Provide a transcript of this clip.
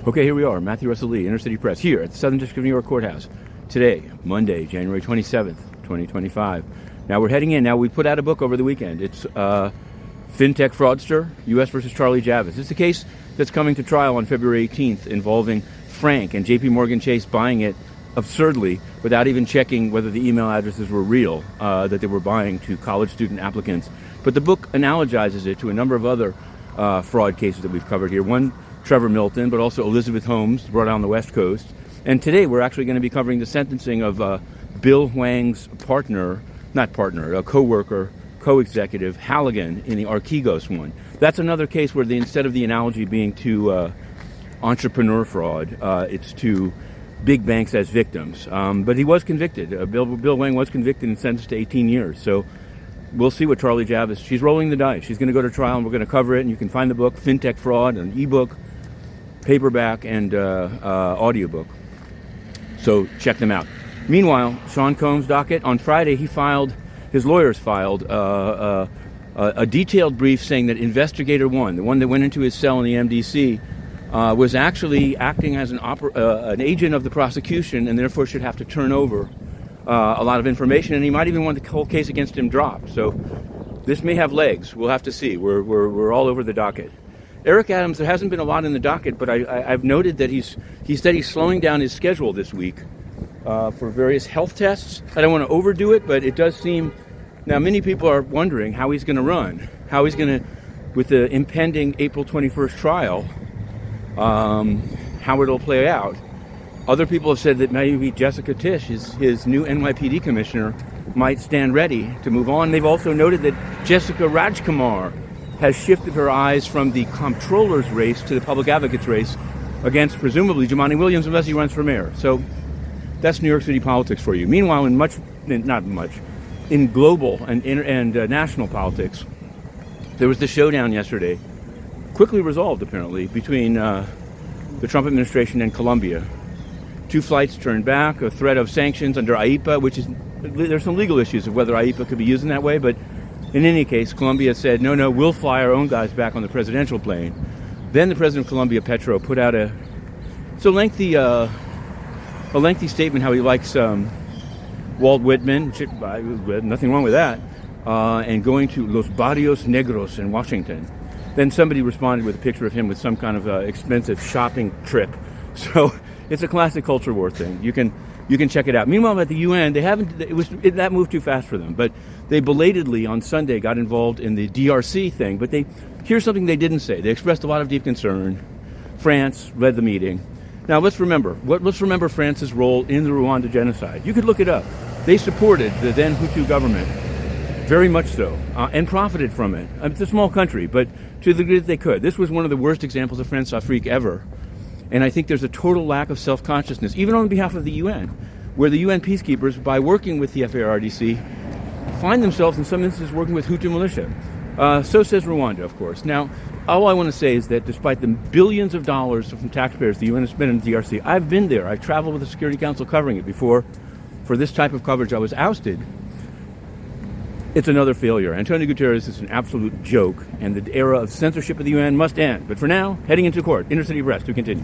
Okay, here we are, Matthew Russell Lee, Inner City Press, here at the Southern District of New York Courthouse. Today, Monday, January 27th, 2025. Now we're heading in. Now we put out a book over the weekend. It's Fintech Fraudster, U.S. versus Charlie Javice. It's a case that's coming to trial on February 18th involving Frank and J.P. Morgan Chase buying it absurdly without even checking whether the email addresses were real that they were buying to college student applicants. But the book analogizes it to a number of other fraud cases that we've covered here. One, Trevor Milton, but also Elizabeth Holmes, brought out on the West Coast. And today we're actually going to be covering the sentencing of Bill Huang's co-worker, co-executive, Halligan, in the Archegos one. That's another case where instead of the analogy being to entrepreneur fraud, it's to big banks as victims. But he was convicted. Bill Huang was convicted and sentenced to 18 years. So we'll see what Charlie Javice, she's rolling the dice. She's going to go to trial and we're going to cover it. And you can find the book, Fintech Fraud, an ebook, paperback, and audiobook. So check them out. Meanwhile, Sean Combs' docket, on Friday, his lawyers filed a detailed brief saying that Investigator 1, the one that went into his cell in the MDC, was actually acting as an agent of the prosecution and therefore should have to turn over a lot of information, and he might even want the whole case against him dropped. So this may have legs. We'll have to see. We're all over the docket. Eric Adams, there hasn't been a lot in the docket, but I've noted that he said he's slowing down his schedule this week for various health tests. I don't want to overdo it, but it does seem, now many people are wondering how he's going to run, how he's going to, with the impending April 21st trial, how it'll play out. Other people have said that maybe Jessica Tisch, his new NYPD commissioner, might stand ready to move on. They've also noted that Jessica Rajkumar has shifted her eyes from the comptroller's race to the public advocate's race against, presumably, Jumaane Williams, unless he runs for mayor. So that's New York City politics for you. Meanwhile, in global and national politics, there was the showdown yesterday, quickly resolved apparently, between the Trump administration and Colombia. 2 flights turned back, a threat of sanctions under IEPA, there's some legal issues of whether IEPA could be used in that way, but in any case, Colombia said, no, we'll fly our own guys back on the presidential plane. Then the president of Colombia, Petro, put out a lengthy statement how he likes Walt Whitman, nothing wrong with that, and going to Los Barrios Negros in Washington. Then somebody responded with a picture of him with some kind of expensive shopping trip. So it's a classic culture war thing. You can check it out. Meanwhile, at the UN, that moved too fast for them. But they belatedly on Sunday got involved in the DRC thing. But here's something they didn't say. They expressed a lot of deep concern. France led the meeting. Now let's remember France's role in the Rwanda genocide. You could look it up. They supported the then Hutu government, very much so, and profited from it. It's a small country, but to the degree that they could. This was one of the worst examples of France-Afrique ever. And I think there's a total lack of self-consciousness, even on behalf of the UN, where the UN peacekeepers, by working with the FARDC, find themselves in some instances working with Hutu militia. So says Rwanda, of course. Now, all I want to say is that despite the billions of dollars from taxpayers the UN has spent in the DRC, I've been there. I've traveled with the Security Council covering it before. For this type of coverage, I was ousted. It's another failure. Antonio Guterres is an absolute joke, and the era of censorship of the UN must end. But for now, heading into court, Inner City Press to continue.